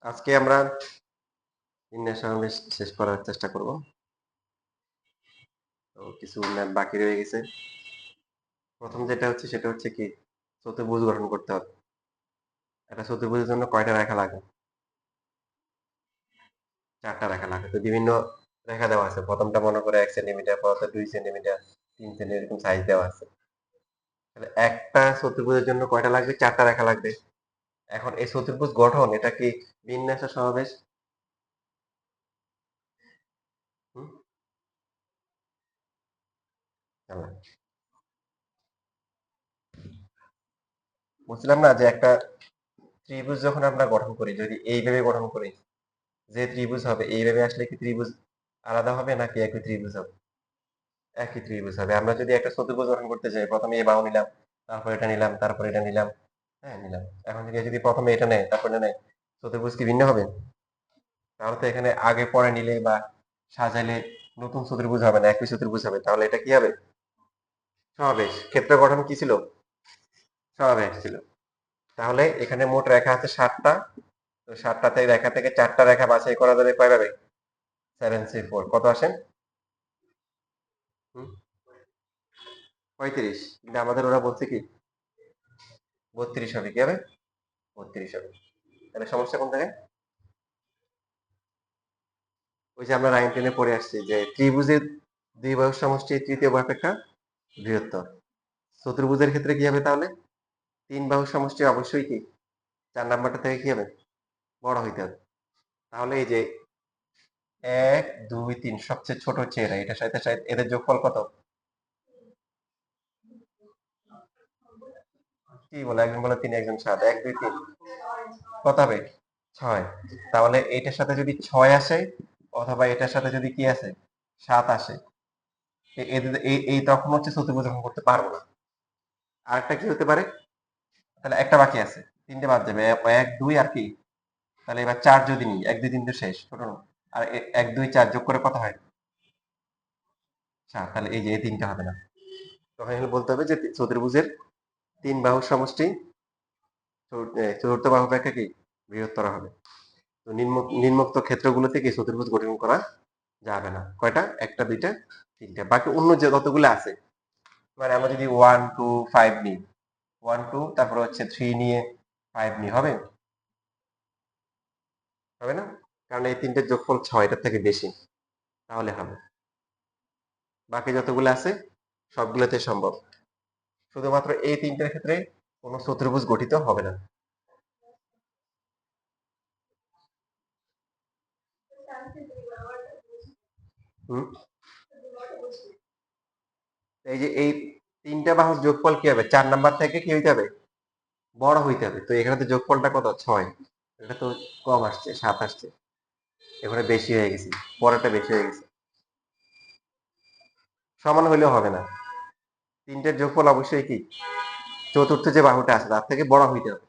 আজকে আমরা বিন্যাস সমাবেশ শেষ করার চেষ্টা করব। তো কিছু ম্যাথ বাকি রয়ে গেছে। প্রথম যেটা হচ্ছে সেটা হচ্ছে কি চতুর্ভুজ গঠন করতে হবে। একটা চতুর্ভুজের জন্য কয়টা রেখা লাগে? 4টা রেখা লাগে। তো বিভিন্ন রেখা দেওয়া আছে। প্রথমটা মনে করে 1 সেন্টিমিটার, পরেরটা 2 সেন্টিমিটার, 3 সেন্টিমিটার এরকম সাইজ দেওয়া আছে। তাহলে একটা চতুর্ভুজের জন্য কয়টা লাগবে? 4টা রেখা লাগবে। এখন এই চতুর্ভুজ গঠন এটা কি বিন্যাস সমাবেশ? হুম? আল্লাহ। বলছিলাম না যে একটা ত্রিভুজ যখন আমরা গঠন করি, যদি এইভাবে গঠন করি, যে ত্রিভুজ হবে এইভাবে আসলে কি ত্রিভুজ আলাদা হবে নাকি একই ত্রিভুজ হবে? একই ত্রিভুজ হবে। আমরা যদি একটা চতুর্ভুজ গঠন করতে চাই, প্রথমে এই বাহু নিলাম, তারপর এটা নিলাম, তারপর এটা নিলাম, হ্যাঁ নিলাম। এখন থেকে যদি প্রথমে এটা নেয়, তারপর এটা নেয়, চতুর্ভুজ কি ভিন্ন হবে? তাহলে তো এখানে আগে পরে নিলে বা সাজাইলে নতুন চতুর্ভুজ হবে না, একই চতুর্ভুজ হবে। তাহলে এটা কি হবে? সমাবেশ। ক্ষেত্র গঠন কি ছিল? সমাবেশ ছিল। তাহলে এখানে মোট রেখা আছে 7টা। তো 7টাতে রেখা থেকে 4টা রেখা বাছাই করা যাবে কয়ভাবে? 7C4 কত আসেন? হুম, 35। কিন্তু আমাদের ওরা বলছে কি 32 হবে। কি হবে? 32 হবে। তাহলে সমস্যা কোন জায়গায়? ওই যে আমরা 9 পড়ে আসছি যে ত্রিভুজের দুই বাহুর সমষ্টি তৃতীয় বাহু অপেক্ষা বৃহত্তর। চতুর্ভুজের ক্ষেত্রে কি হবে তাহলে? তিন বাহুর সমষ্টি অবশ্যই কি 4 নাম্বারটা থেকে কি হবে? বড় হইতে হবে। তাহলে এই যে 1 2 3 সবচেয়ে ছোট হচ্ছে এরা, এটার সাথে সাথে এদের যোগফল কত? কি বলে, একজন বলে 3, একজন 7, 1 2 3 কত হবে? 6। তাহলে এইটার সাথে যদি 6 আসে অথবা এটার সাথে যদি কি আসে 7 আসে, এই তখন হচ্ছে চতুর্ভুজ গঠন করতে পারবো না। আরেকটা কি হতে পারে? তাহলে একটা বাকি আছে, 3টে বাদ যাবে, 1 2 আর কি, তাহলে এবার 4 যদি নিই, 1 2 3 তো শেষ, ছোট না? আর 1 2 4 যোগ করে কত হয়? 7। তাহলে এই যে এই 3টা হবে না। তখন এখানে বলতে হবে যে চতুর্ভুজের 3 বাহুর সমষ্টি চতুর্থ বাহু অপেক্ষা কি বৃহত্তর হবে। তো নিম্নোক্ত ক্ষেত্রগুলো থেকে চতুর্ভুজ গঠন করা যাবে না। কয়টা? একটা, দুইটা, তিনটা। বাকি অন্য যে যতগুলো আছে, মানে আমরা যদি 1 2 5 নিই, 1 2 তারপর হচ্ছে 3 নিয়ে 5 নিয়ে হবে? হবে না? কারণ এই তিনটের যোগফল 6, এটার থেকে বেশি। তাহলে হবে। বাকি যতগুলো আছে সবগুলোতে সম্ভব। শুধুমাত্র এই তিনটের ক্ষেত্রে কোনো চতুর্ভুজ গঠিত হবে না। হুম? এই যে এই তিনটা বাহুর যোগফল কি হবে? 4 নাম্বার থেকে কি হইতে হবে? বড় হইতে হবে। তো এখানে তো যোগফলটা কত? 6। এটা তো কম আসছে, 7 আসছে। এখানে বেশি হয়ে গেছে। পরেরটা বেশি হয়ে গেছে। সমান হইলেও হবে না। তিনটের যোগফল অবশ্যই কি চতুর্থ যে বাহুটা আছে তার থেকে বড় হইতে হবে।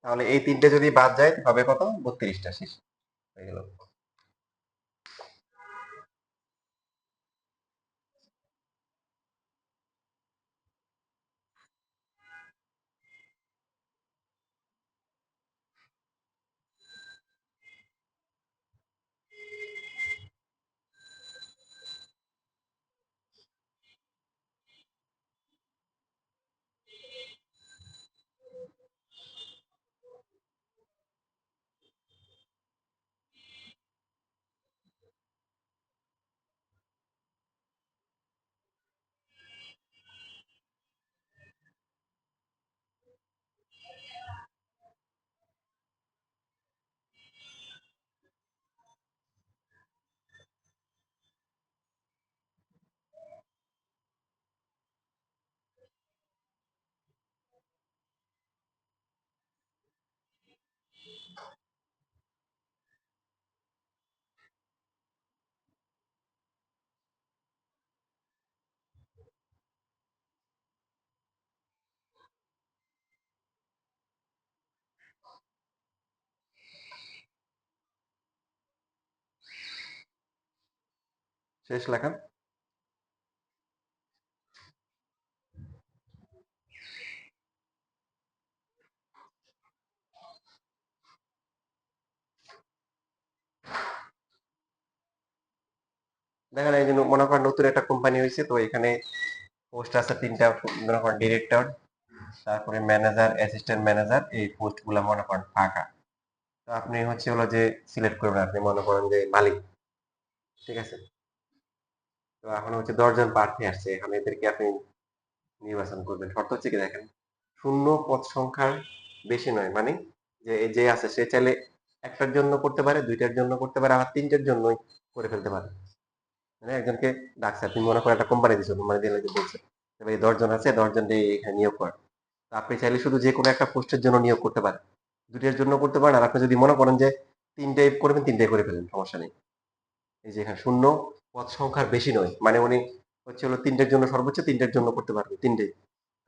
তাহলে এই তিনটে যদি বাদ যায় হবে কত? 32টা। শেষ হয়ে গেল। শেষ লেখা। দেখা যায় যে মনে করেন নতুন একটা কোম্পানি হয়েছে, তো এখানে পোস্ট আছে 3টা। মনে করেন ডিরেক্টর, তারপরে ম্যানেজার, অ্যাসিস্ট্যান্ট ম্যানেজার, এই পোস্ট গুলা মনে করেন ফাঁকা। তো আপনি হচ্ছে হলো যে সিলেক্ট করবেন, আপনি মনে করেন যে মালিক, ঠিক আছে। তো এখন হচ্ছে 10 জন প্রার্থী আসছে, এখন এদেরকে আপনি নির্বাচন করবেন। শর্ত হচ্ছে কি দেখেন, শূন্য পদ সংখ্যার বেশি নয়, মানে যে যে আছে সে চাইলে একটার জন্য করতে পারে, দুইটার জন্য করতে পারে, আবার তিনটার জন্যই করে ফেলতে পারে। মানে একজনকে ডাকছে, আপনি মনে করেন একটা কোম্পানি দিচ্ছে, কোম্পানি দিলে যে বলছে এই 10 জন আছে, 10 জন দিয়ে এখানে নিয়োগ করেন। তো আপনি চাইলে শুধু যে কোনো একটা পোস্টের জন্য নিয়োগ করতে পারেন, দুইটার জন্য করতে পারেন। আর আপনি যদি মনে করেন যে তিনটাই করবেন, তিনটাই করে ফেলেন, সমস্যা নেই। এই যে এখানে শূন্য পদ সংখ্যার বেশি নয়, মানে উনি হচ্ছে হলো তিনটের জন্য, সর্বোচ্চ তিনটের জন্য করতে পারবে, তিনটেই।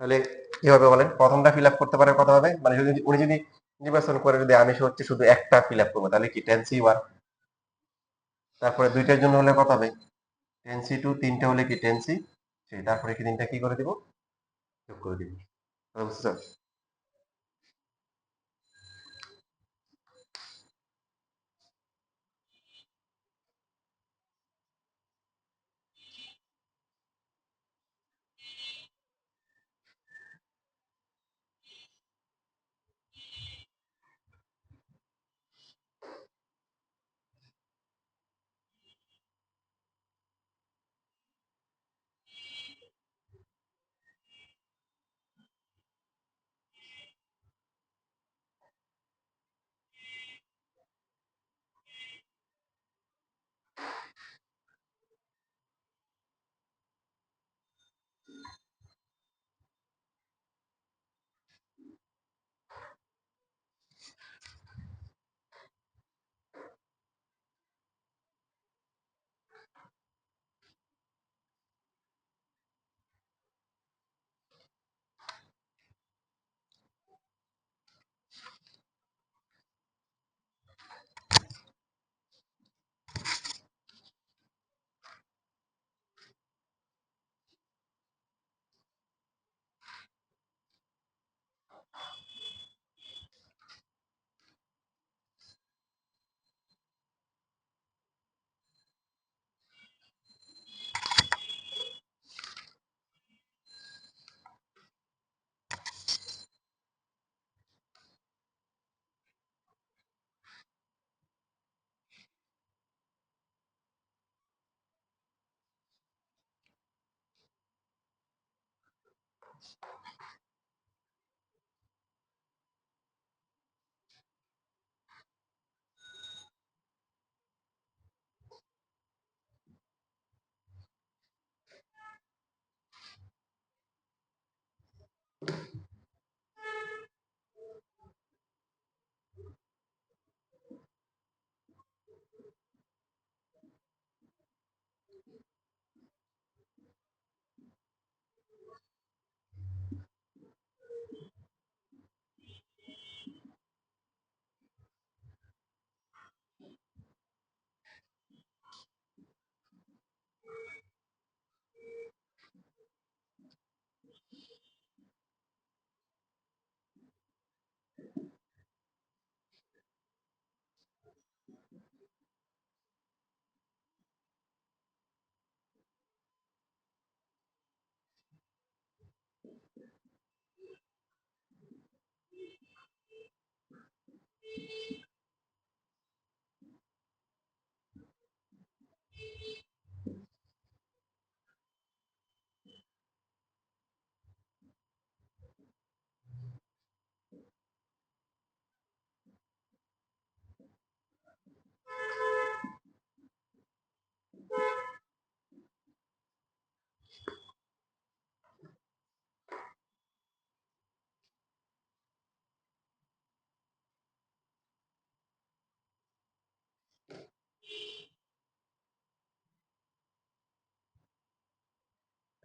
তাহলে কি হবে বলেন, প্রথমটা ফিল আপ করতে পারে কত হবে, মানে যদি উনি যদি নির্বাচন করে, যদি আমি হচ্ছে শুধু একটা ফিল আপ করবো, তাহলে কি 10C1। তারপরে দুইটার জন্য হলে কত হবে, 10C2। তিনটা হলে কি 10C3। তারপরে কি তিনটা কি করে দিব, যোগ করে দিব। বুঝছো?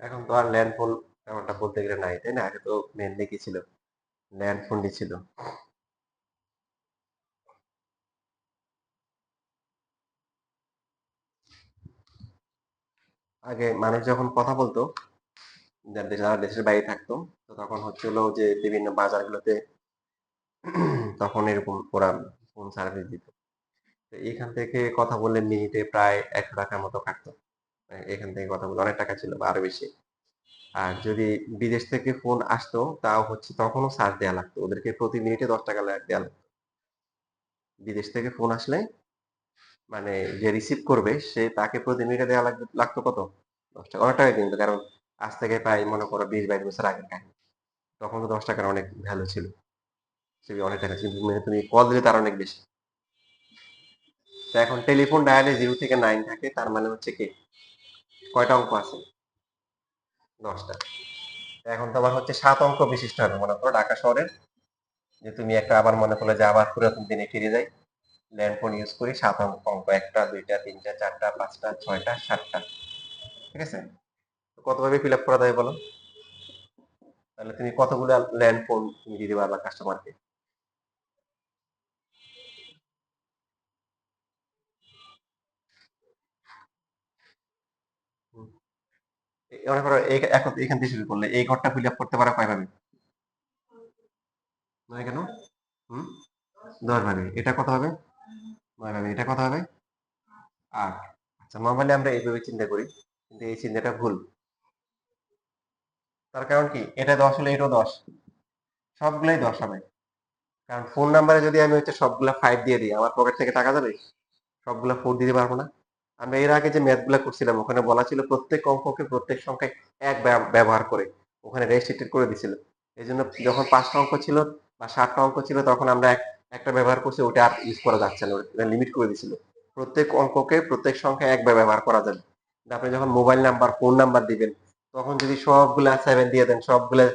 এখন তো আর ল্যান্ড ফোন তেমনটা বলতে গেলে নাই, তাই না? আগে তো মেনলি কি ছিল, ল্যান্ড ফোনই ছিল। আগে মানুষ যখন কথা বলতো, যারা দেশের বাইরে থাকতো, তো তখন হচ্ছিল যে বিভিন্ন বাজারগুলোতে তখন এরকম ওরা ফোন সার্ভিস দিত। তো এখান থেকে কথা বললে মিনিটে প্রায় 100 টাকার মতো কাটতো। এখান থেকে কথা বলে অনেক টাকা ছিল বা আরো বেশি। আর যদি বিদেশ থেকে ফোন আসতো তাও হচ্ছে তখনও চার্জ দেয়া লাগতো। ওদেরকে প্রতি মিনিটে ৳10 দেয়া লাগতো। বিদেশ থেকে ফোন আসলে মানে যে রিসিভ করবে সে তাকে প্রতি মিনিটে দেয়া লাগতো কত? ৳10 অনেক টাকা কিন্তু কারণ আজ থেকে প্রায় মনে করো ২০-২২ বছর আগের কাহিনী। তখন তো ৳10 র অনেক ভ্যালু ছিল। সে অনেক টাকা ছিল। কিন্তু তুমি কল দিলে তার অনেক বেশি। তো এখন টেলিফোন ডায়ালে 0 থেকে 9 থাকে তার মানে হচ্ছে কি কয়টা অঙ্ক আছে? ১০ টা। এখন তোমার হচ্ছে ৭ অঙ্ক বিশিষ্ট হবে মনে করো ঢাকা শহরের যে তুমি একটা আবার মনে করলে যে আবার পুরাতন দিনে ফিরে যাই। ল্যান্ড ফোন ইউজ করি ৭ অঙ্ক ১ টা ২ টা ৩ টা ৪ টা ৫ টা ৬ টা ৭ টা। ঠিক আছে? তো কতভাবে ফিল আপ করা যায় বলো? তাহলে তুমি কতগুলা ল্যান্ড ফোন তুমি দিতে পারবা কাস্টমারকে? হুম। মনে করো এখন এখান থেকে শুরু করলে এই ঘরটা ফিল আপ করতে পারো কয়ভাবে? নয় কেন? হুম? ১০ ভাবে। এটা কত হবে? ৯ ভাবে। এটা কত হবে? ৮। আচ্ছা নরমালি আমরা এইভাবে চিন্তা করি। কিন্তু এই চিন্তাটা ভুল। তার কারণ কি? এটা ১০ হলে এটাও ১০। সবগুলাই ১০ হবে। কারণ ফোন নাম্বারে যদি আমি হচ্ছে সবগুলা ৫ দিয়ে দিই, আমার পকেট থেকে টাকা যাবে? সবগুলা ৪ দিতে পারবো না। আমরা এর আগে যে ম্যাথ গুলা করছিলাম ওখানে বলা ছিল প্রত্যেক অঙ্ককে প্রত্যেক সংখ্যায় ১ ব্যবহার করে। ওখানে রেস্ট্রিক্টেড করে দিছিল। এজন্য যখন ৫ টা অঙ্ক ছিল বা ৭ টা অঙ্ক ছিল তখন আমরা একটা ব্যবহার করছি ওটা আর ইউজ করা যাচ্ছে না। ওটা লিমিট করে দিছিল। প্রত্যেক অঙ্ককে প্রত্যেক সংখ্যায় ১ ব্যবহার করা যাবে। কিন্তু আপনি যখন মোবাইল নাম্বার, ফোন নাম্বার দিবেন তখন যদি সবগুলা 7 দিয়ে দেন, সবগুলা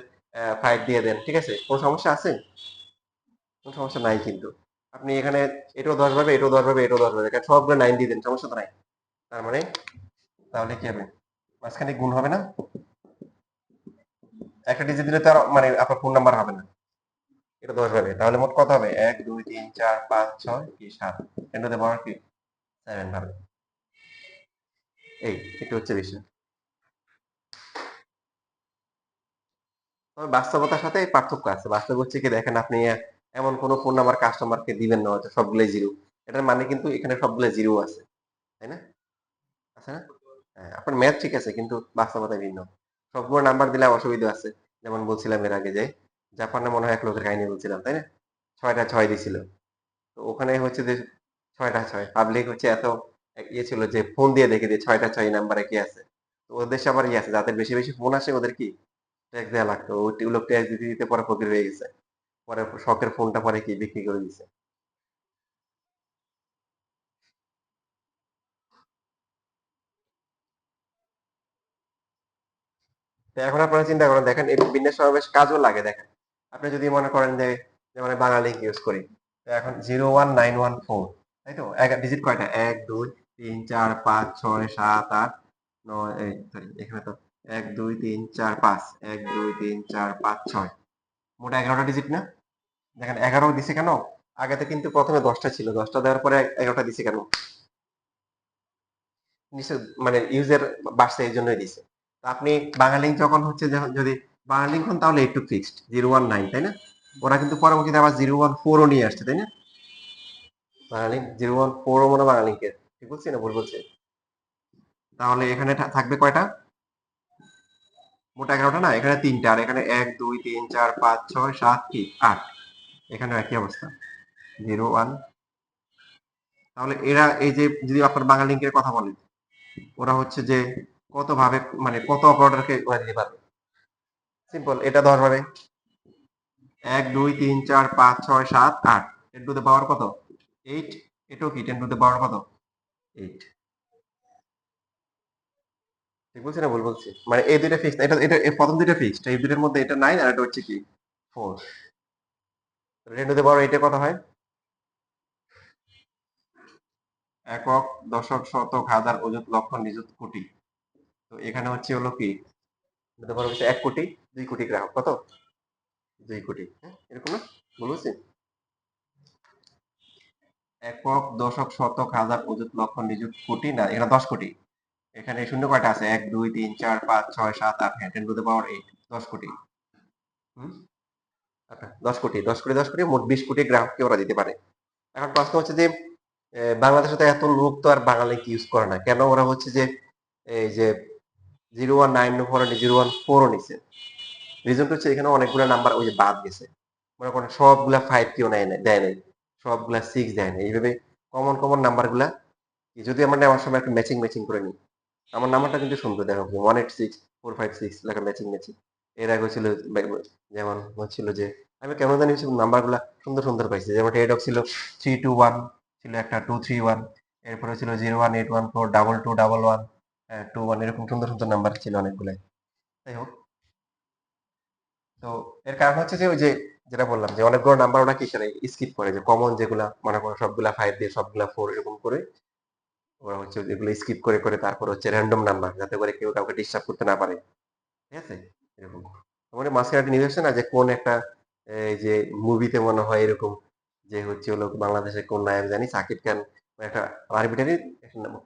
5 দিয়ে দেন, ঠিক আছে? কোন সমস্যা আছে? কোন সমস্যা নাই কিন্তু। আপনি এখানে এটাও ১০ ভাবে, এটাও ১০ ভাবে, এটাও ১০ ভাবে। কারণ সবগুলো 9 দিয়ে দেন, সমস্যা তো নাই। তার মানে তাহলে কি হবে? মাঝখানে গুণ হবে না? একটা ডিজিট দিলে তো আর মানে আপনার ফোন নাম্বার হবে না। এটা ১০ ভাবে। তাহলে মোট কত হবে? ১, ২, ৩, ৪, ৫, ৬ কি ৭। 10 টু দ্যা পাওয়ার কি? 7 ভাবে। এটা হচ্ছে বিষয়। তবে বাস্তবতার সাথে পার্থক্য আছে। বাস্তব হচ্ছে কি দেখেন আপনি এমন কোন ফোন নাম্বার কাস্টমারকে দিবেন না হয়তো সবগুলাই 0। এটার মানে কিন্তু এখানে সবগুলাই 0 আছে। তাই না? আছে না? হ্যাঁ, আপনার ম্যাথ ঠিক আছে কিন্তু বাস্তবতায় ভিন্ন। সবগুলো নাম্বার দিলে অসুবিধা আছে। যেমন বলছিলাম এর আগে যে জাপানে মনে হয় এক লোকের কাহিনী বলছিলাম, তাই না? ৬ টা ৬ দিছিল। তো ওখানে হচ্ছে যে ৬ টা ৬ পাবলিক হচ্ছে এত ইয়ে ছিল যে ফোন দিয়ে দেখে যে ৬ টা ৬ নাম্বারে কি আছে। তো ওদের দেশে আবার ইয়ে আছে যাদের বেশি, বেশি ফোন আসে ওদের কি ট্যাক্স দেয়া লাগতো। ওই লোক ট্যাক্স দিতে, দিতে পরে ফকির হয়ে গেছে। পরে শখের ফোনটা পরে কি বিক্রি করে দিছে। তো এখন আপনারা চিন্তা করেন দেখেন এই বিন্যাস সমাবেশ কাজও লাগে দেখেন। আপনি যদি মনে করেন যে যেমন আমি বাংলা লিঙ্ক ইউজ করি। তো এখন 01914 তাই তো? ডিজিট কয়টা? ১, ২, ৩, ৪, ৫, ৬, ৭, ৮, ৯ এই সরি এখানে তো ১, ২, ৩, ৪, ৫, ১, ২, ৩, ৪, ৫, ৬ মোট ১১ টা ডিজিট না? দেখেন ১১ দিছে কেন? আগে তো কিন্তু ১ম এ ১০ টা ছিল। ১০ টা দেওয়ার পরে ১১ টা দিছে কেন? নিশ্চয় মানে ইউজের বাড়ছে এইজন্যই দিছে। তো আপনি বাংলালিংক যখন হচ্ছে যখন যদি বাংলালিংক হন তাহলে একটু ফিক্সড 019 তাই না? ওরা কিন্তু পরবর্তীতে আবার 014 ও নিয়ে আসছে তাই না? বাংলালিংক 014 ও মনে হয় বাংলালিংকের। ঠিক বলছি না ভুল বলছি? তাহলে এখানে থাকবে কয়টা? মোট ১১ টা না? এখানে ৩ টা আর এখানে ১, ২, ৩, ৪, ৫, ৬, ৭ কি ৮। এখানেও একই অবস্থা। 01 তাহলে এরা এই যে যদি আপনার বাংলালিংকের কথা বলেন, ওরা হচ্ছে যে কত ভাবে মানে কত অপারেটরকে ওরা দিতে পারবে? সিম্পল এটা ১০ ভাবে ১, ২, ৩, ৪, ৫, ৬, ৭, ৮ 10 টু দ্য পাওয়ার কত? 8 এটাও কি 10 টু দ্য পাওয়ার কত? 8 ঠিক বলছি না ভুল বলছি? মানে এই দুইটা ফিক্সড এটা এই প্রথম দুইটা ফিক্সড এই দুইটার মধ্যে এটা 9 আর এটা হচ্ছে কি 4 10 টু দ্য পাওয়ার 8 এ কত হয়? একক, দশক, শতক, হাজার, অযুত, লক্ষ, নিযুত, কোটি। তো এখানে হচ্ছে হলো কি ধরতে পারো হচ্ছে ১ কোটি ২ কোটি গ্রাহক কত? ২ কোটি। হ্যাঁ? এরকম না? ভুল বলছি? একক, দশক, শতক, হাজার, অযুত, লক্ষ, নিযুত, কোটি না এখানে ১০ কোটি। এখানে শূন্য কয়টা আছে? ১, ২, ৩, ৪, ৫, ৬, ৭, ৮ হ্যাঁ 10 টু দ্য পাওয়ার 8 ১০ কোটি। হুম? আচ্ছা ১০ কোটি, ১০ কোটি, ১০ কোটি মোট ২০ কোটি গ্রাহককে ওরা দিতে পারে। এখন প্রশ্ন হচ্ছে যে বাংলাদেশে তো এত লোক তো আর বাংলা লিংক ইউজ করে না। কেন ওরা হচ্ছে যে এই যে 0194 014ও নিছে। রিজনটা হচ্ছে এখানে অনেকগুলো নাম্বার ওই যে বাদ গেছে। মনে করেন সবগুলা 5 কেউ দেয় নাই। সবগুলা 6 দেয় নাই। এইভাবে কমন কমন নাম্বারগুলা যদি আমরা নেওয়ার সময় একটু ম্যাচিং ম্যাচিং করে নিই। আমার নাম্বারটা কিন্তু সুন্দর দেখো 186 456 লেখা ম্যাচিং ম্যাচিং। এর আগে ছিল যেমন হচ্ছিল যে আমি কেমন জানি নাম্বারগুলা সুন্দর সুন্দর পাইছি। যেমন হেড অফ ছিল 321 ছিল একটা 231 এরপরে ছিল 01814 2211 21 এরকম সুন্দর সুন্দর নাম্বার ছিল অনেকগুলাই। যাই হোক, তো এর কারণ হচ্ছে যে ওই যে যেটা বললাম যে অনেকগুলো নাম্বার ওরা কি করে স্কিপ করে, যে কমন যেগুলা মনে করো সবগুলা 5 দিয়ে সবগুলা 4 এরকম করে ওরা হচ্ছে যেগুলো স্কিপ করে করে তারপর হচ্ছে র্যান্ডম নাম্বার যাতে করে কেউ কাউকে ডিস্টার্ব করতে না পারে। ঠিক আছে? এরকম। আমাদের মাঝখানে একটা নিউজ আসছে না যে কোন একটা এই যে মুভিতে মনে হয় এরকম যে হচ্ছে হলো বাংলাদেশের কোন নায়ক জানি সাকিব খান একটা আরবিটারি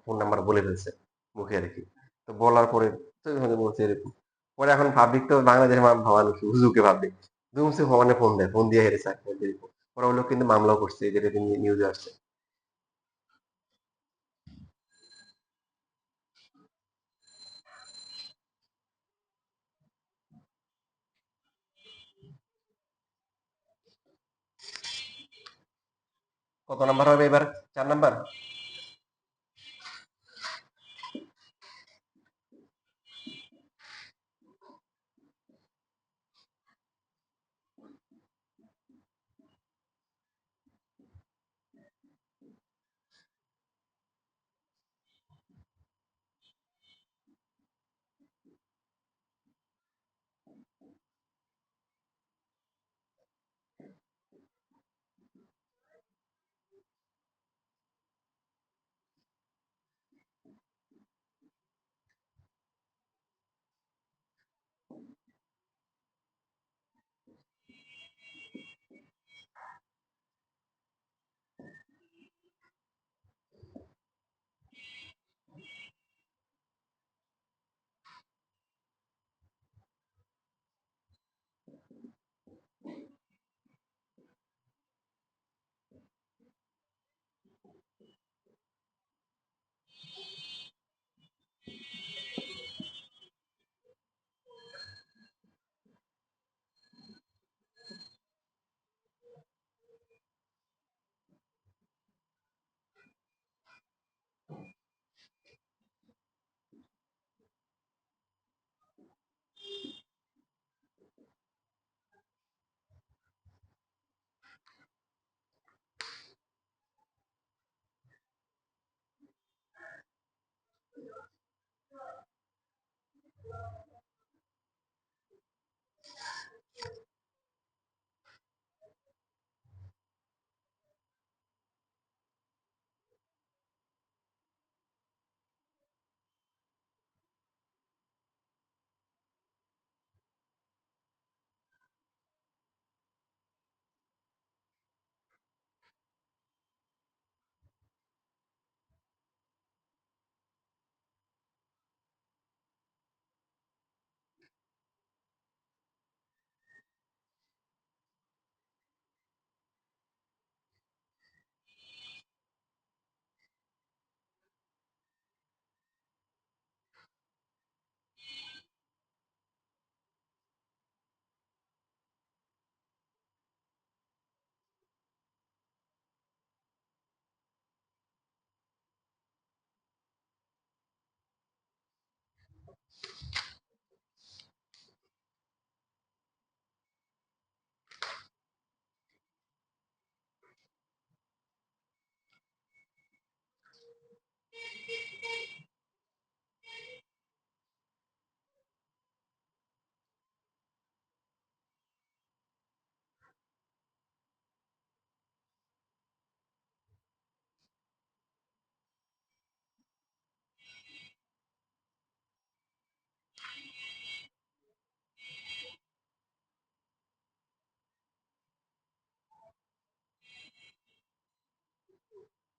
ফোন নাম্বার বলে ফেলছে মুখে আর কি। তো বলার পরে তো বলছে এরকম। পরে এখন পাবলিক তো বাংলাদেশের ভাবানো হুজুকে পাবলিক ধুমসে ভবানে ফোন দেয়, ফোন দিয়ে হেরেছে এরকম। ওরা ওই লোক কিন্তু মামলাও করছে, যেটা নিউজে আসছে। কত নাম্বার হবে এবার? 4 নাম্বার।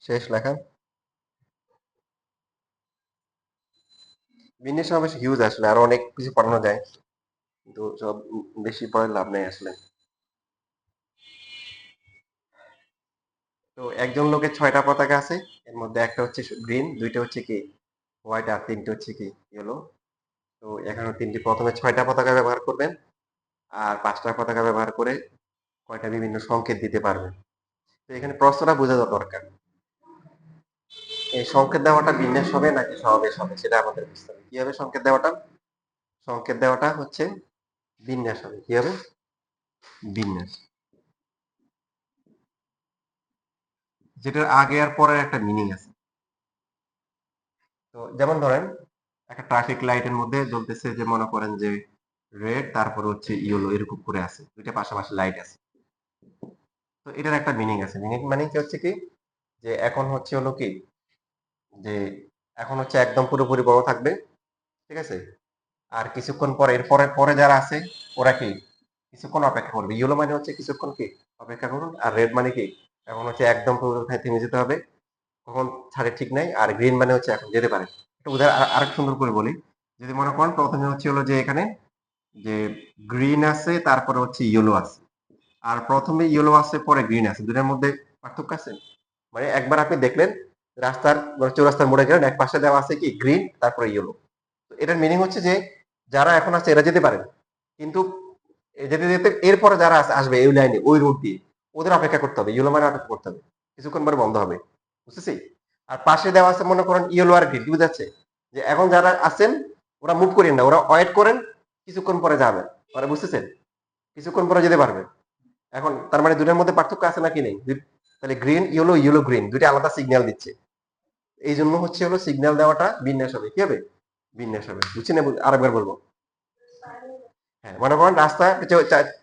শেষ লেখা। বিজনেস অবশ্য হিউজ আসলে আরো অনেক কিছু পড়ানো যায়, কিন্তু সব বেশি পড়ার লাভ নেই আসলে। তো একজন লোকের 6টা পতাকা আছে, এর মধ্যে একটা হচ্ছে গ্রিন, দুইটা হচ্ছে কি হোয়াইট, আর তিনটে হচ্ছে কি ইয়েলো। তো এখানে তিনটি, প্রথমে 6টা পতাকা ব্যবহার করবেন আর 5টা পতাকা ব্যবহার করে কয়টা বিভিন্ন সংকেত দিতে পারবেন। তো এখানে প্রশ্নটা বোঝা দরকার, এই সংকেত দেওয়াটা বিন্যাস হবে নাকি সমাবেশ হবে সেটা আমাদের বুঝতে হবে। কি হবে সংকেত দেওয়াটা? সংকেত দেওয়াটা হচ্ছে বিন্যাস হবে। কি হবে? বিন্যাস। যেটার আগে আর পরের একটা মিনিং আছে। তো যেমন ধরেন একটা ট্রাফিক লাইটের মধ্যে জ্বলতেছে, যে মনে করেন যে রেড, তারপর হচ্ছে ইয়েলো, এরকম করে আছে, দুইটা পাশাপাশি লাইট আছে। তো এটার একটা মিনিং আছে। মিনিং মানে কি হচ্ছে কি, যে এখন হচ্ছে হলো কি, যে এখন হচ্ছে একদম পুরোপুরি বড় থাকবে, ঠিক আছে। আর কিছুক্ষণ পরে, এরপরে পরে যারা আছে ওরা কি কিছুক্ষণ অপেক্ষা করবে। ইয়েলো মানে হচ্ছে কিছুক্ষণ কি অপেক্ষা করুন, আর রেড মানে কি এখন হচ্ছে একদম পুরো থেমে যেতে হবে, কখন ছাড়ে ঠিক নাই। আর গ্রিন মানে হচ্ছে এখন যেতে পারে। একটা উদাহরণ আরেক সুন্দর করে বলি, যদি মনে করেন প্রথমে হচ্ছে হলো যে এখানে যে গ্রিন আছে, তারপরে হচ্ছে ইয়েলো আছে, আর প্রথমে ইয়েলো আছে পরে গ্রিন আছে, দুটার মধ্যে পার্থক্য আছে। মানে একবার আপনি দেখলেন রাস্তার মানে চৌরাস্তার মোড়ে গেলেন, এক পাশে দেওয়া আছে কি গ্রিন, তারপরে ইয়েলো। তো এটার মিনিং হচ্ছে যে যারা এখন আছে এরা যেতে পারে, কিন্তু যেতে যেতে এরপরে যারা আসবে এই লাইনে ওই রোড দিয়ে, ওদের অপেক্ষা করতে হবে, ইয়েলো মানে অপেক্ষা করতে হবে, কিছুক্ষণ পরে বন্ধ হবে। বুঝতেছি? আর পাশে দেওয়া আছে মনে করেন ইয়েলো আর গ্রিন, বুঝতে যাচ্ছে যে এখন যারা আছেন ওরা মুভ করেন না, ওরা ওয়েট করেন, কিছুক্ষণ পরে যাবেন। ওরা বুঝতেছেন কিছুক্ষণ পরে যেতে পারবে। এখন তার মানে দুটার মধ্যে পার্থক্য আছে নাকি নেই? তাহলে গ্রিন ইয়েলো, ইয়েলো গ্রিন, দুইটা আলাদা সিগন্যাল দিচ্ছে। এই জন্য হচ্ছে হলো সিগন্যাল দেওয়াটা বিন্যাস হবে। কি হবে? বিন্যাস হবে। বুঝছেন? আরেকবার বলবো। হ্যাঁ, মনে করেন রাস্তা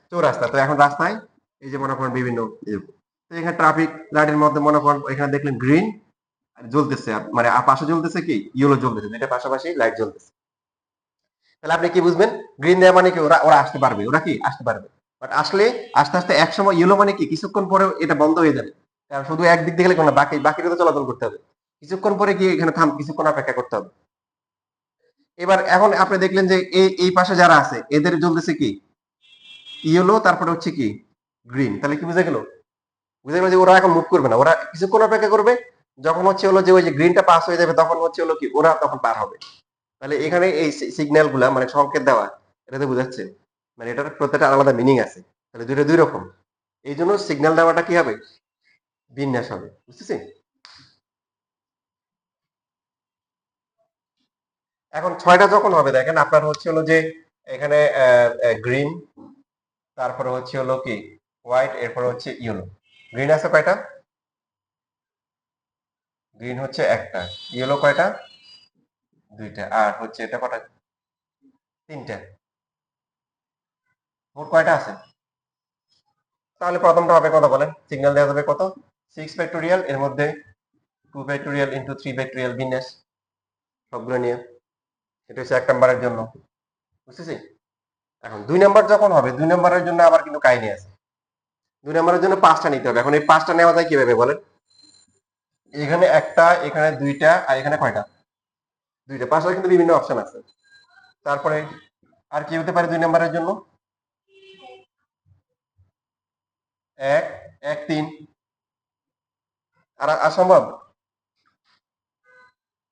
চৌরাস্তা, তো এখন রাস্তায় এই যে মনে করেন বিভিন্ন তো এখানে ট্রাফিক লাইটের মধ্যে মনে করেন এখানে দেখলেন গ্রিন জ্বলতেছে, মানে পাশে জ্বলতেছে কি ইয়েলো জ্বলতেছে, দুইটা পাশাপাশি লাইট জ্বলতেছে। তাহলে আপনি কি বুঝবেন? গ্রিন দেওয়া মানে কি ওরা ওরা আসতে পারবে, ওরা কি আসতে পারবে। বাট আসলে আস্তে আস্তে এক সময় ইয়েলো মানে কি কিছুক্ষণ পরে এটা বন্ধ হয়ে যাবে, কারণ শুধু একদিক দিয়ে গেলে কোনো, বাকিটা তো চলাচল করতে হবে। কিছুক্ষণ পরে গিয়ে এখানে কিছুক্ষণ অপেক্ষা করতে হবে। এবার এখন আপনি দেখলেন যে এই পাশে যারা আছে এদের জ্বলতেছে কি ইয়েলো, তারপরে হচ্ছে কি গ্রিন। তাহলে কি বুঝে গেল? বুঝে গেল যে ওরা এখন মুভ করবে না, ওরা কিছুক্ষণ অপেক্ষা করবে, যখন হচ্ছে হলো যে ওই যে গ্রিনটা পাস হয়ে যাবে তখন হচ্ছে হলো কি ওরা তখন পার হবে। তাহলে এখানে এই সিগন্যাল গুলা মানে সংকেত দেওয়া, এটাতে বুঝাচ্ছে মানে এটার প্রত্যেকটা আলাদা মিনিং আছে। তাহলে দুইটা দুই রকম। এই জন্য সিগন্যাল দেওয়াটা কি হবে? বিন্যাস হবে। বুঝতেছি? এখন 6টা যখন হবে দেখেন আপনার হচ্ছে হলো যে এখানে গ্রিন, তারপরে হচ্ছে হলো কি হোয়াইট, এরপরে হচ্ছে ইয়েলো। গ্রিন আছে কয়টা? গ্রিন হচ্ছে একটা, ইয়েলো কয়টা? দুইটা, আর হচ্ছে এটা কটা? তিনটা। মোট কয়টা আছে? তাহলে প্রথমটা হবে কত বলেন? সিগন্যাল দেওয়া যাবে কত? 6 ফ্যাক্টোরিয়াল, এর মধ্যে 2 ফ্যাক্টোরিয়াল ইন্টু 3 ফ্যাক্টোরিয়াল বিন্যাস, সবগুলো নিয়ে। এটা হচ্ছে 1 নম্বরের জন্য। বুঝতেছি? এখন 2 নম্বর যখন হবে, 2 নম্বরের জন্য আবার কিন্তু কাহিনী আছে। 2 নম্বরের জন্য 5টা নিতে হবে। এখন এই 5টা নেওয়া যায় কিভাবে বলেন? এখানে একটা, এখানে দুইটা, আর এখানে কয়টা? দুইটা। 5টার কিন্তু বিভিন্ন অপশন আছে। তারপরে আর কি হতে পারে 2 নম্বরের জন্য? এক, এক, তিন। আর সম্ভব?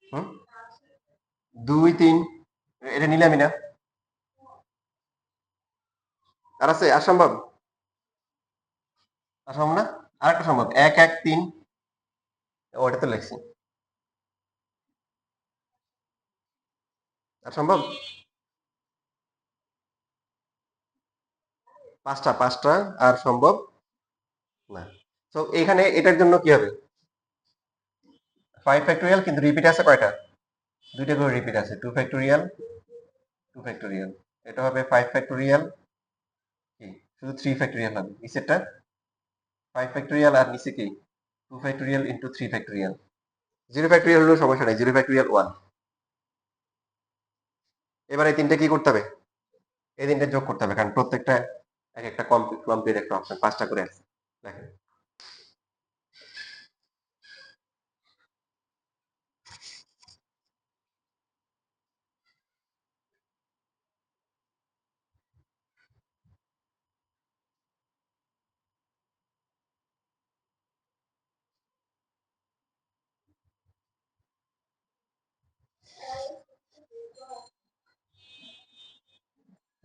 হুম, 2, 3। এটা নিলামই না। আর আছে? আর সম্ভব? আর সম্ভব না? আরেকটা সম্ভব, 1, 1, 3। ওটা তো লিখছি। আর সম্ভব? 5টা আর সম্ভব না। তো এখানে এটার জন্য কি হবে? 5 ফ্যাক্টোরিয়াল, কিন্তু রিপিট আছে কয়টা? দুইটা করে রিপিট আছে, 2 ফ্যাক্টোরিয়াল, 2 ফ্যাক্টোরিয়াল। এটা হবে 5 ফ্যাক্টোরিয়াল, কি শুধু 3 ফ্যাক্টোরিয়াল হবে নিচেরটা। 5 ফ্যাক্টোরিয়াল আর নিচে কি 2 ফ্যাক্টোরিয়াল ইন্টু 3 ফ্যাক্টোরিয়াল। 0 ফ্যাক্টোরিয়াল হলেও সমস্যা নেই, 0 ফ্যাক্টোরিয়াল 1। এবার এই তিনটে কি করতে হবে? এই তিনটে যোগ করতে হবে, কারণ প্রত্যেকটা এক একটা কমপ্লিট কমপ্লিট একটা অপশন, 5টা করে আছে। দেখেন,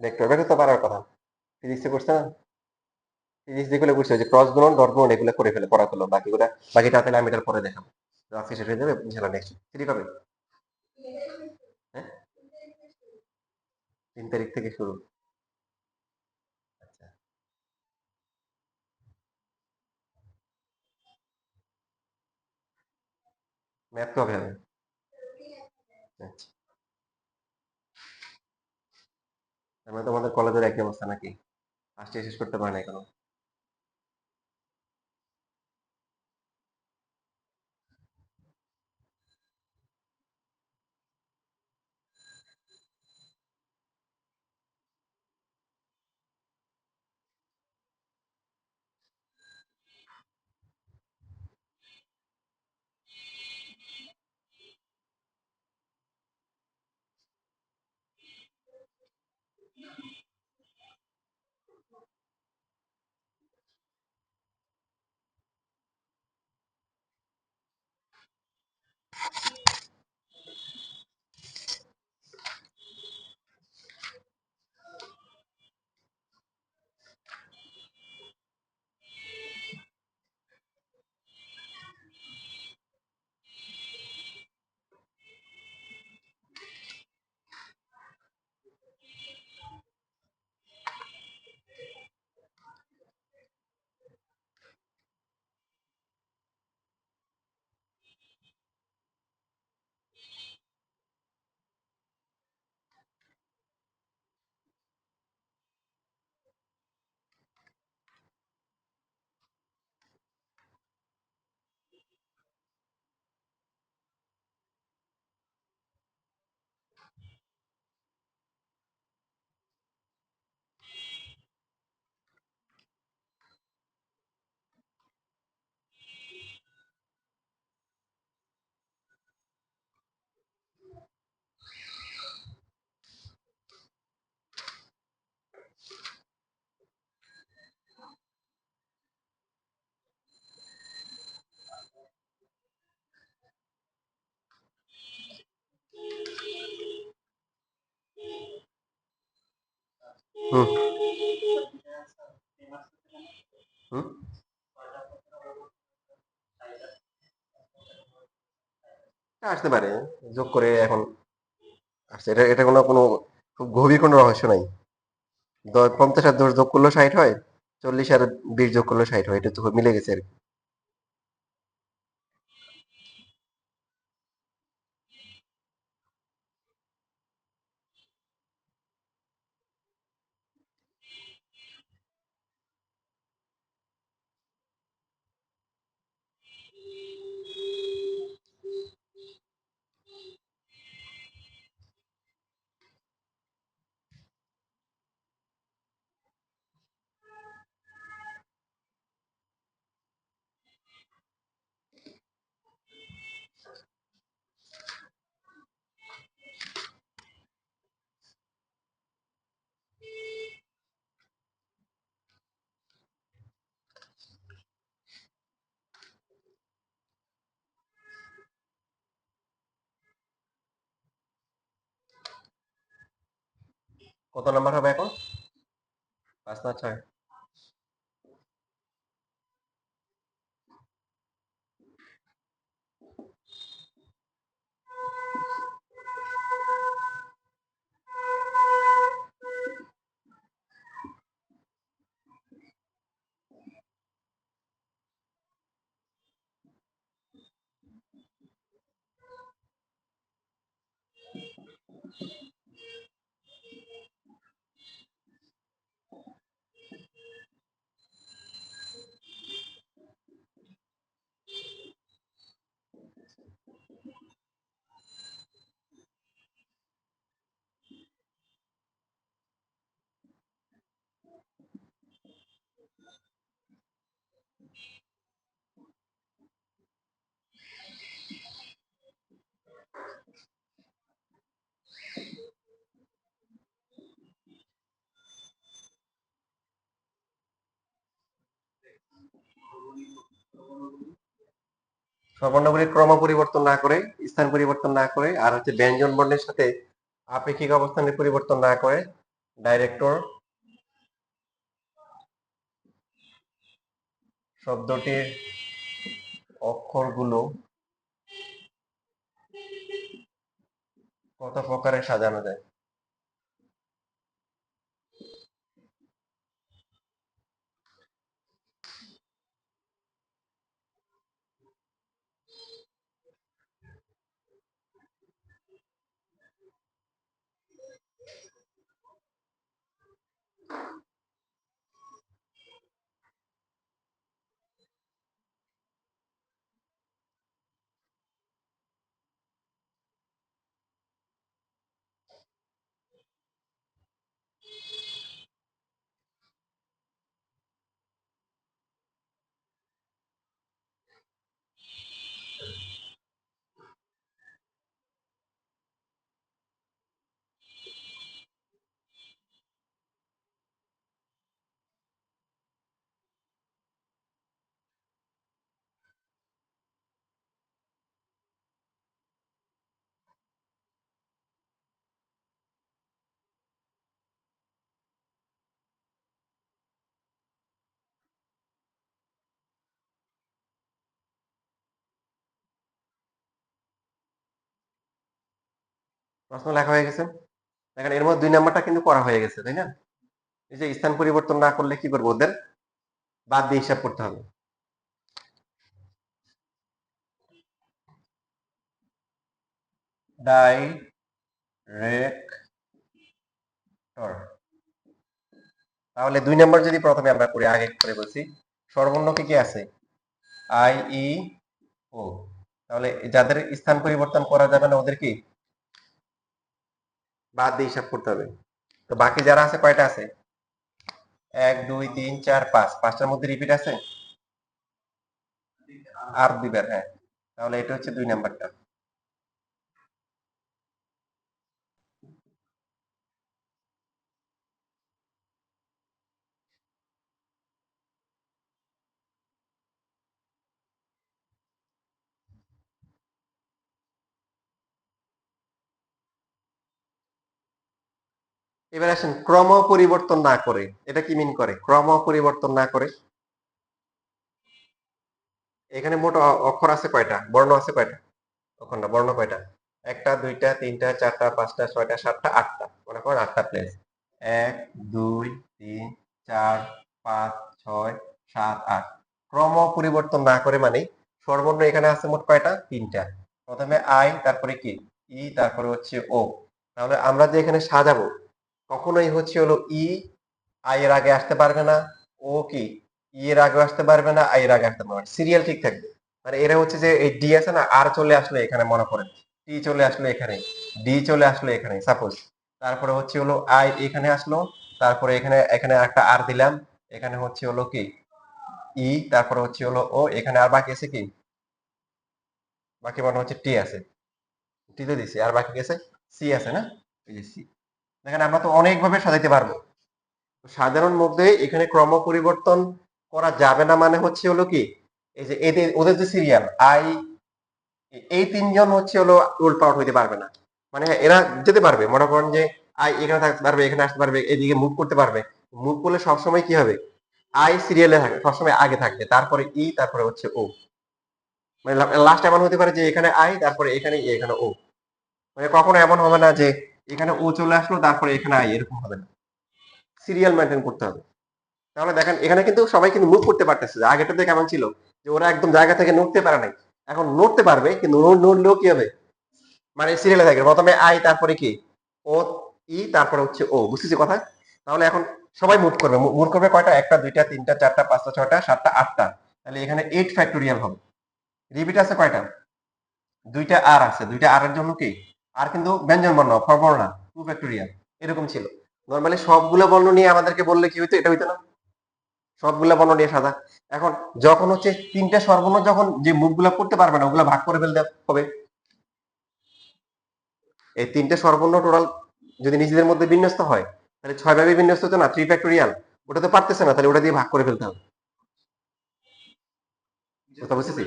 ভেক্টর ভেক্টর তো পারার কথা, ফিজিক্সে করছে না? ফিজিক্স যেগুলো করছে যে ক্রস গুণন ডট গুণন এগুলো করে ফেলে পড়া ফেলো, বাকিটা তাহলে আমি এটার পরে দেখাবো। আজকে শেষ হয়ে যাবে ইনশাল্লাহ, নেক্সট ফ্রি কবে? হ্যাঁ, 3 তারিখ থেকে শুরু। আচ্ছা, ম্যাথ কবে হবে? আচ্ছা, তার মানে তোমাদের কলেজের একই অবস্থা নাকি? ফার্স্ট শেষ করতে পারে না এখনো? হুম। হুম। আসতে পারে, যোগ করে এখন আসছে, এটা এটা কোনো কোনো খুব গভীর কোনো রহস্য নাই। 50 আর 10 যোগ করলেও 60 হয়, 40 আর 20 যোগ করলেও 60 হয়, এটা তো মিলে গেছে আর কি। কত নাম্বার হবে এখন? 5 না 6? স্ববর্ণগুলির ক্রম পরিবর্তন না করে, স্থান পরিবর্তন না করে, আর হচ্ছে ব্যঞ্জন বর্ণের সাথে আপেক্ষিক অবস্থানের পরিবর্তন না করে ডাইরেক্টর শব্দটির অক্ষরগুলো কত প্রকারে সাজানো যায়? প্রশ্ন লেখা হয়ে গেছে। দেখেন এর মধ্যে 2 নাম্বারটা কিন্তু করা হয়ে গেছে, তাই না? এই যে স্থান পরিবর্তন না করলে কি করবো, ওদের বাদ দিয়ে হিসাব করতে হবে। ডাইরেক্টর, তাহলে 2 নাম্বার যদি প্রথমে আমরা করি, আগে করে বলছি, সর্বর্ণ কি কি আছে? আই ই ও। তাহলে যাদের স্থান পরিবর্তন করা যাবে না ওদের কি বাদ দিয়ে হিসাব করতে হবে। তো বাকি যারা আছে কয়টা আছে? 1 2 3 4 5, 5টার মধ্যে রিপিট আছে আর 2বার। হ্যাঁ, তাহলে এটা হচ্ছে 2 নাম্বারটা। এবার আসেন ক্রম পরিবর্তন না করে, এটা কি মিন করে ক্রম পরিবর্তন না করে? এখানে মোট অক্ষর আছে কয়টা, বর্ণ আছে কয়টা? অক্ষর না, বর্ণ কয়টা? 1টা 2টা 3টা 4টা 5টা 6টা 7টা 8টা, মনে করেন 8টা প্লেস। 1 2 3 4 5 6 7 8। ক্রম পরিবর্তন না করে মানে সর্বর্ণ এখানে আছে মোট কয়টা? 3টা। প্রথমে আই, তারপরে কি ই, তারপরে হচ্ছে ও। তাহলে আমরা যে এখানে সাজাবো, কখনোই হচ্ছে হলো ই আই এর আগে আসতে পারবে না, ও কি ই এর আগে আসতে পারবে না, আই এর আগে আসতে পারবে না, সিরিয়াল ঠিক থাকবে। মানে এরা হচ্ছে যে এই ডি আছে না, আর চলে আসলো এখানে, মনে করেন টি চলে আসলো এখানে, ডি চলে আসলো এখানে সাপোজ, তারপরে হচ্ছে হলো আই এখানে আসলো, তারপরে এখানে এখানে একটা আর দিলাম, এখানে হচ্ছে হলো কি ই, তারপরে হচ্ছে হলো ও, এখানে আর বাকি আছে কি, বাকি মনে হচ্ছে টি আছে, টি তো দিছি, আর বাকি আছে সি আছে না, এই যে সি। দেখেন আমরা তো অনেক ভাবে সাজাইতে পারবো। সাধারণ মধ্যে এখানে ক্রম পরিবর্তন করা যাবে না মানে হচ্ছে হলো কি, এই যে এদের ওদের যে সিরিয়াল আই, এই 3জন হচ্ছে হলো রোল আউট হইতে পারবে না। মানে হ্যাঁ, এরা যেতে পারবে, মনে করেন যে আই এখানে থাকতে পারবে, এখানে আসতে পারবে, এদিকে মুভ করতে পারবে। মুভ করলে সবসময় কি হবে, আই সিরিয়ালে থাকে, সবসময় আগে থাকবে, তারপরে ই, তারপরে হচ্ছে ও। মানে লাস্ট এমন হতে পারে যে এখানে আই, তারপরে এখানে ই, এখানে ও। মানে কখনো এমন হবে না যে এখানে ও চলে আসলো তারপরে এখানে আই, এরকম হবে না। সিরিয়াল মেনটেন করতে হবে। তাহলে দেখেন এখানে কিন্তু সবাই কিন্তু মুভ করতে পারতেছে, আগেটাতে কেমন ছিল যে ওরা একদম জায়গা থেকে নড়তে পারে নাই, এখন নড়তে পারবে, কিন্তু নড়লেও কি হবে, মানে সিরিয়ালে থাকে প্রথমে আই, তারপরে কি ও, ই, তারপরে হচ্ছে ও, বুঝতেছি কথা? তাহলে এখন সবাই মুভ করবে, মুভ করবে কয়টা, 1টা 2টা 3টা 4টা 5টা 6টা 7টা 8টা, তাহলে এখানে 8 ফ্যাক্টোরিয়াল হবে। রিপিট আছে কয়টা? 2টা আর আছে, 2টা আর এর জন্য কি আর কিন্তু ব্যঞ্জন বর্ণ, ফরবর্ণ না, 2 ফ্যাক্টোরিয়াল এরকম ছিল। নরমালি সবগুলো বর্ণ নিয়ে আমাদেরকে বললে কি হইতো, এটা হইতো না, সবগুলা বর্ণ নিয়ে সাজা। এখন যখন হচ্ছে 3টা সর্বর্ণ যখন যে মুখগুলা করতে পারবে না, ওগুলা ভাগ করে ফেলতে হবে। এই 3টে সর্বর্ণ টোটাল যদি নিজেদের মধ্যে বিন্যস্ত হয়, তাহলে 6 ভাবে বিন্যস্ত হতো না, 3 ফ্যাক্টোরিয়াল। ওটা তো পারতেছে না, তাহলে ওটা দিয়ে ভাগ করে ফেলতে হবে। কথা বুঝতেছি?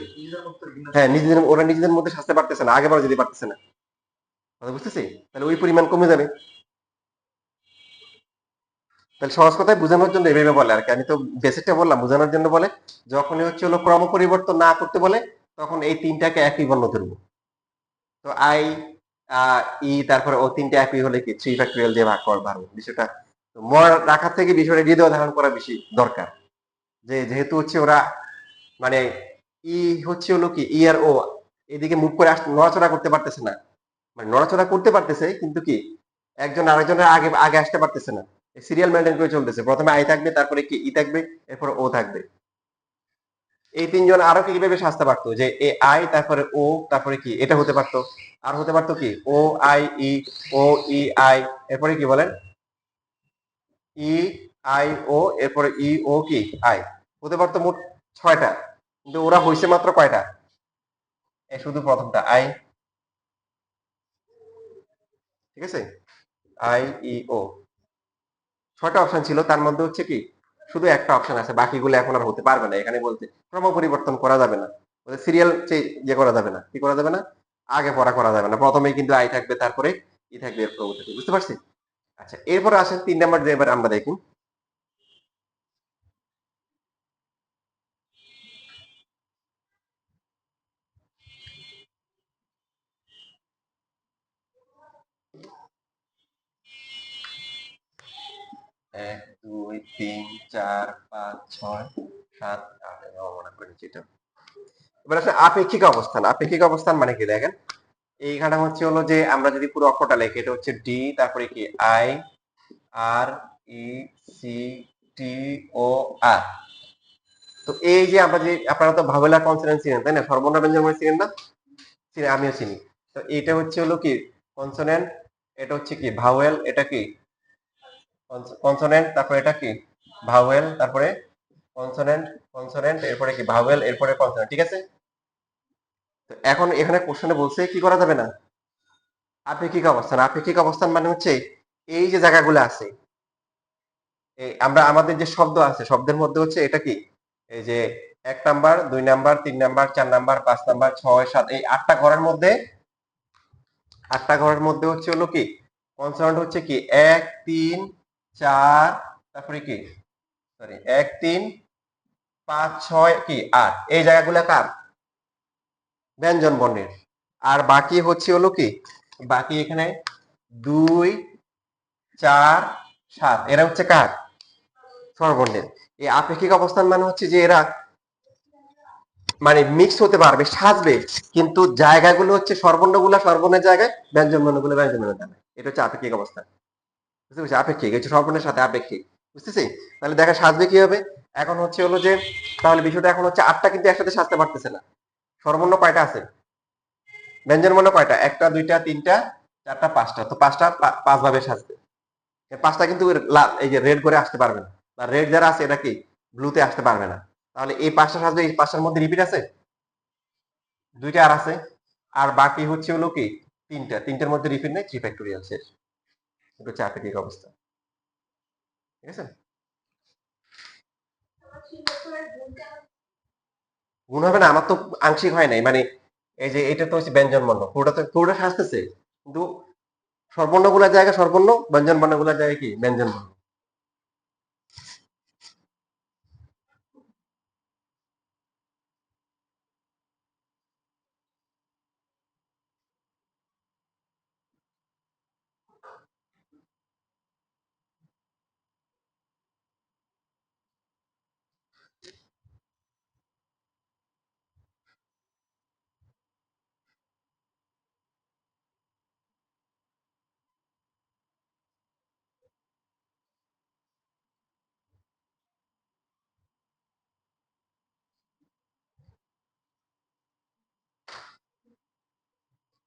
হ্যাঁ, নিজেদের ওরা নিজেদের মধ্যে সাজতে পারতেছে না, আগেবার যদি পারতেছে না, কথা বুঝতেছি? তাহলে ওই পরিমাণ কমে যাবে। তাহলে সহজ কথায় বোঝানোর জন্য এভাবে বলে আর কি। আমি তো বেসিকটা বললাম, বোঝানোর জন্য বলে যখনই হচ্ছে হলো ক্রম পরিবর্তন না করতে বলে তখন এই তিনটাকে একই বর্ণ ধরবো। তো আই ই তারপরে ও তিনটা একই হলে কি 3 ফ্যাক্টরিয়াল দিয়ে ভাগ করা পারবো বিষয়টা। তো মনে রাখার থেকে বিষয়টা হৃদয় ধারণ করা বেশি দরকার। যে যেহেতু হচ্ছে ওরা মানে ই হচ্ছে হলো কি ই আর ও এদিকে মুভ করে নড়াচড়া করতে পারতেছে না, মানে নড়াচড়া করতে পারতেছে কিন্তু কি একজন আরেকজনের আগে আগে আসতে পারতেছে না। সিরিয়াল মেনটেন করে চলতেছে, প্রথমে আই থাকবে, তারপরে কি ই থাকবে, এরপর ও থাকবে। এই তিনজন আরো কি কিভাবে সাজতে পারতো, যে এ আই তারপরে ও তারপরে কি এটা হতে পারতো। আর হতে পারতো কি ও I E, O E I, এরপরে কি বলেন ই আই ও, এরপরে ই ও কি আই, হতে পারতো মোট 6টা। কিন্তু ওরা হয়েছে মাত্র কয়টা, শুধু প্রথমটা আই, ঠিক আছে, আই ই ও 6টা অপশন ছিল, তার মধ্যে হচ্ছে কি শুধু একটা অপশন আছে, বাকিগুলো এখন আর হতে পারবে না। এখানে বলতে ক্রম পরিবর্তন করা যাবে না, সিরিয়াল ইয়ে করা যাবে না, কি করা যাবে না, আগে পড়া করা যাবে না। প্রথমেই কিন্তু আই থাকবে, তারপরে ই থাকবে, এরপর ও থাকবে, বুঝতে পারছি। আচ্ছা এরপরে আসেন 3 নাম্বার, যে এবার আমরা দেখি 1 2 3 4 5 6 7 8, মনে করি যেটা। এবার আসলে আপেক্ষিক অবস্থান। আপেক্ষিক অবস্থান মানে কি দেখেন, এইখানে হচ্ছে হলো যে আমরা যদি পুরো অক্ষরটা লিখি, এটা হচ্ছে ডি, তারপরে কি I R E C T ও আর। তো এই যে আমরা যে আপনারা তো ভাওয়েল আর কনসোনেন্ট চিনেন তাই না, স্বরবর্ণ ব্যঞ্জন বর্ণ চিনেন না, চিনি, আমিও চিনি। তো এটা হচ্ছে হলো কি কনসোনেন্ট, এটা হচ্ছে কি ভাওয়েল, এটা কি কনসোনেন্ট, তারপরে এটা কি ভাওয়েল, তারপরে কনসোনেন্ট, কনসোনেন্ট, এরপরে কি ভাওয়েল, এরপরে কনসোনেন্ট, ঠিক আছে। তো এখন এখানে কোশ্চেনে বলছে কি করা যাবে না, আপেক্ষিক অবস্থান। আপেক্ষিক অবস্থান মানে হচ্ছে এই যে জায়গাগুলো আছে, এই আমরা আমাদের যে শব্দ আছে শব্দের মধ্যে হচ্ছে এটা কি এই যে 1 number, 2 number, 3 number, 4 number, 5 number, 6 7, এই 8টা ঘরের মধ্যে, 8টা ঘরের মধ্যে হচ্ছে হলো কি কনসোনেন্ট হচ্ছে কি 1 3 4, তারপরে কি সরি 1 3 5 6 কি 8, এই জায়গাগুলো কার, ব্যঞ্জন বর্ণের। আর বাকি হচ্ছে হলো কি বাকি এখানে 2 4 7, এরা হচ্ছে কার, স্বরবর্ণের। এই আপেক্ষিক অবস্থান মানে হচ্ছে যে এরা মানে মিক্স হতে পারবে, সাজবে, কিন্তু জায়গাগুলো হচ্ছে স্বরবর্ণগুলো স্বরবর্ণের জায়গায়, ব্যঞ্জন বর্ণগুলো ব্যঞ্জন বর্ণের জায়গায়। এটা হচ্ছে আপেক্ষিক অবস্থা, বুঝতে পারছি। আপেক্ষিক হচ্ছে স্বরবর্ণের সাথে আপেক্ষিক, বুঝতেছি। তাহলে দেখা সাজবে কি হবে, এখন হচ্ছে হলো যে তাহলে বিষয়টা এখন হচ্ছে 8টা কিন্তু একসাথে সাজতে পারতেছে না। স্বরবর্ণ কয়টা আছে, ব্যঞ্জন বর্ণ কয়টা, 1টা 2টা 3টা 4টা 5টা, তো 5টা 5 ভাবে সাজবে। 5টা কিন্তু এই যে রেড করে আসতে পারবে না, বা রেড যারা আছে এটা কি ব্লুতে আসতে পারবে না। তাহলে এই 5টা সাজবে, এই 5টার মধ্যে রিপিট আছে 2টা আর আছে, আর বাকি হচ্ছে হলো কি 3টার মধ্যে রিপিট নেই, 3 ফ্যাক্টোরিয়াল শেষ। এটা হচ্ছে আপেক্ষিক অবস্থা, ঠিক আছে। গুণ হবে না, আমার তো আংশিক হয় নাই, মানে এই যে এটা তো হচ্ছে ব্যঞ্জন বর্ণ, পুরোটা সাজতেছে, কিন্তু স্বরবর্ণ গুলার জায়গায় স্বরবর্ণ, ব্যঞ্জন বর্ণ গুলার জায়গায় কি ব্যঞ্জন বর্ণ।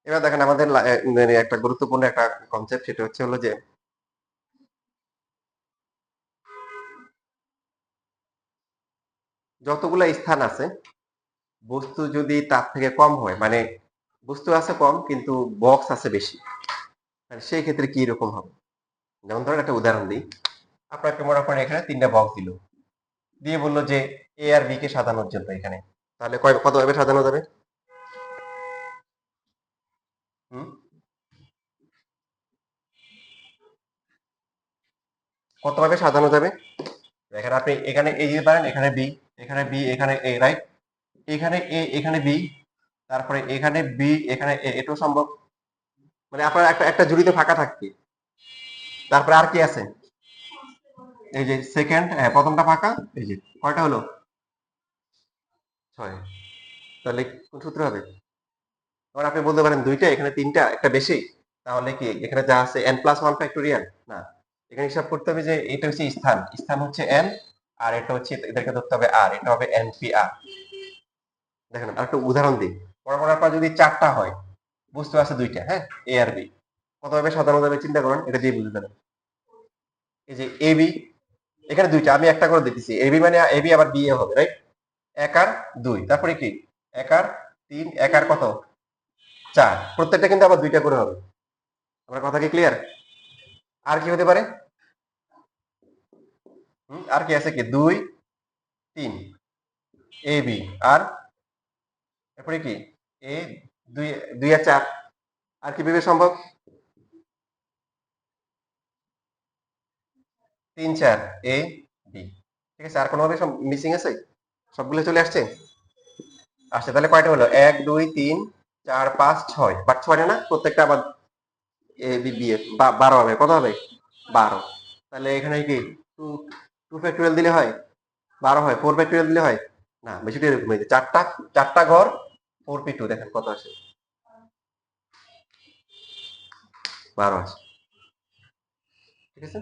এবার দেখেন আমাদের মানে একটা গুরুত্বপূর্ণ একটা কনসেপ্ট, সেটা হচ্ছে হলো যে যতগুলা স্থান আছে, বস্তু যদি তার থেকে কম হয়, মানে বস্তু আছে কম কিন্তু বক্স আছে বেশি, মানে সেই ক্ষেত্রে কি রকম হবে। যেমন ধরেন একটা উদাহরণ দিই, আপনাকে মনে করেন এখানে 3টা বক্স দিল, দিয়ে বললো যে এ আর বি কে সাজানোর জন্য এখানে, তাহলে কত ভাবে সাজানো যাবে, হুম কতভাবে সাজানো যাবে? দেখেন আপনি এখানে এ দিতে পারেন, এখানে বি, এখানে বি, এখানে এ, রাইট? এখানে এ, এখানে বি, তারপরে এখানে বি, এখানে এ, এটাও সম্ভব। মানে আপনার একটা একটা জুড়িতে ফাঁকা থাকবে। তারপরে আর কি আছে? এই যে সেকেন্ড, হ্যাঁ প্রথমটা ফাঁকা, এই যে কয়টা হলো? 6। তাহলে কোন সূত্র হবে? এবার আপনি বলতে পারেন দুইটা, এখানে তিনটা, একটা বেশি। তাহলে কি এখানে যা আছে n প্লাস ওয়ান ফ্যাক্টোরিয়াল না? এখানে হিসাব করতে হবে যে এটা হচ্ছে স্থান, স্থান হচ্ছে n, আর এটা হচ্ছে এদেরকে ধরতে হবে r, এটা হবে n p r। দেখেন আর একটা উদাহরণ দিই। পরপর পর যদি চারটা হয়, বুঝতে আছে দুইটা, হ্যাঁ, a আর b, কতভাবে সাজানো যাবে চিন্তা করেন, এটা দিয়ে বুঝতে পারেন। এই যে a b, এখানে দুইটা, আমি একটা করে দিতেছি, a b মানে a b আবার b a হবে, রাইট? এক আর দুই, তারপরে কি এক আর তিন, এক আর কত, চার, প্রত্যেকটা কিন্তু আবার দুইটা করে হবে। আমার কথা কি ক্লিয়ার? আর কি হতে পারে? আর কি আছে, কি দুই, তিন, এ বি, আর এরপরে কি এ, দুই, দুই আর চার, আর কি ভেবে সম্ভব? তিন চার এ বি, ঠিক আছে? আর কোনোভাবে সব মিসিং আছে? সবগুলো চলে আসছে? আসছে, তাহলে কয়টা হলো? এক দুই তিন চার পাঁচ ছয়, বাট ছয়টা না, প্রত্যেকটা আবার এ বি বি এ, বারো হবে। কত হবে? 12। তাহলে এখানে কি টু, টু ফ্যাক্টোরিয়াল দিলে হয় 12 হয়, ফোর ফ্যাক্টোরিয়াল দিলে হয় না, বেশিটা এরকম হয়েছে। চারটা, চারটা ঘর, 4p2, দেখেন কত আসে, 12 আসে, ঠিক আছে?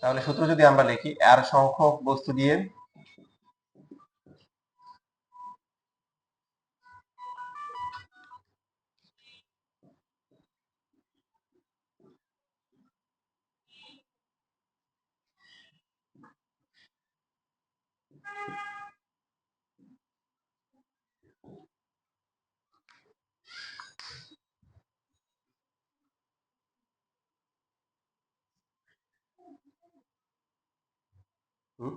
তাহলে সূত্র যদি আমরা লিখি, আর সংখ্যক বস্তু দিয়ে হুম,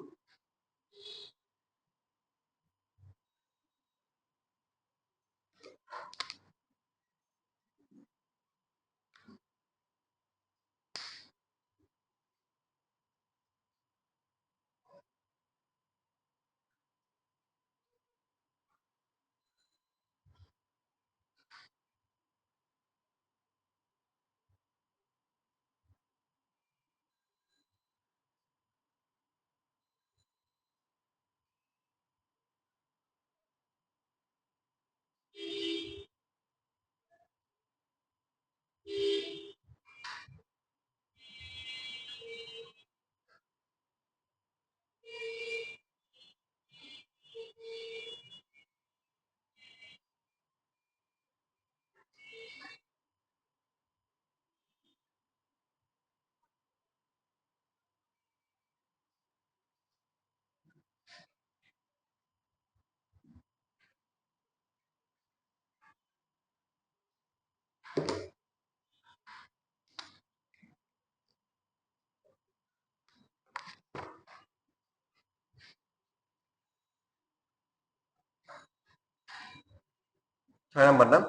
6 নাম্বার না?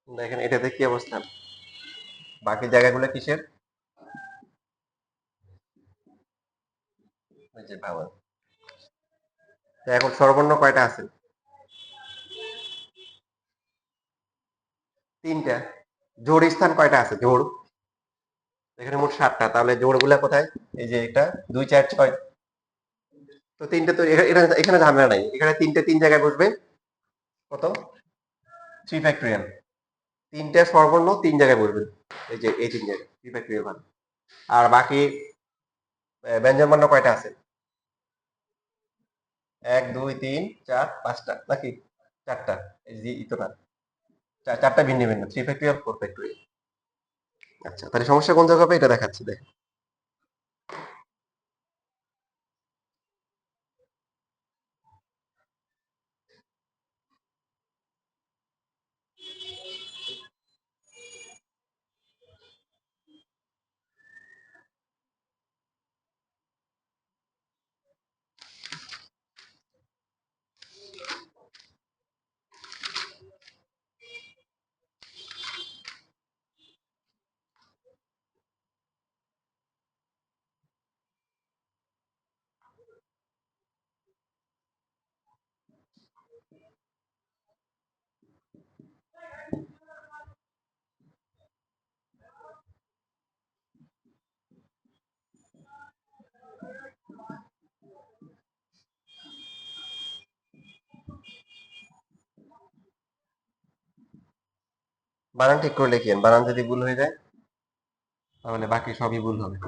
দেখেন এটাতে কি অবস্থা, বাকি জায়গাগুলো কিসের, ওই যে ভাওয়াল। তো এখন স্বরবর্ণ কয়টা আছে? তিনটা। জোড় স্থান কয়টা আছে জোড়? এখানে মোট 7টা, তাহলে জোড় গুলা কোথায়? এই যে এটা 2 4 6। তো তিনটে তো এখানে এখানে ঝামেলা নাই, এখানে তিনটে তিন জায়গায় বসবে। কত? 3 ফ্যাক্টরিয়াল। তিনটে স্বরবর্ণ তিন জায়গায় বসবে, এই যে এই তিন জায়গায় 3 ফ্যাক্টরিয়াল মানে। আর বাকি ব্যঞ্জন বর্ণ কয়টা আছে? 1 2 3 4 5টা নাকি? 4টা। এই যে ই তো না, চারটা ভিন্ন ভিন্ন, 3 ফ্যাক্টরিয়াল 4 ফ্যাক্টরিয়াল। আচ্ছা, তাহলে সমস্যা কোন জায়গায় হবে এটা দেখাচ্ছি, দেখ। বানান ঠিক করে লিখেন, বানান যদি ভুল হয়ে যায় তাহলে বাকি সবই ভুল হবে।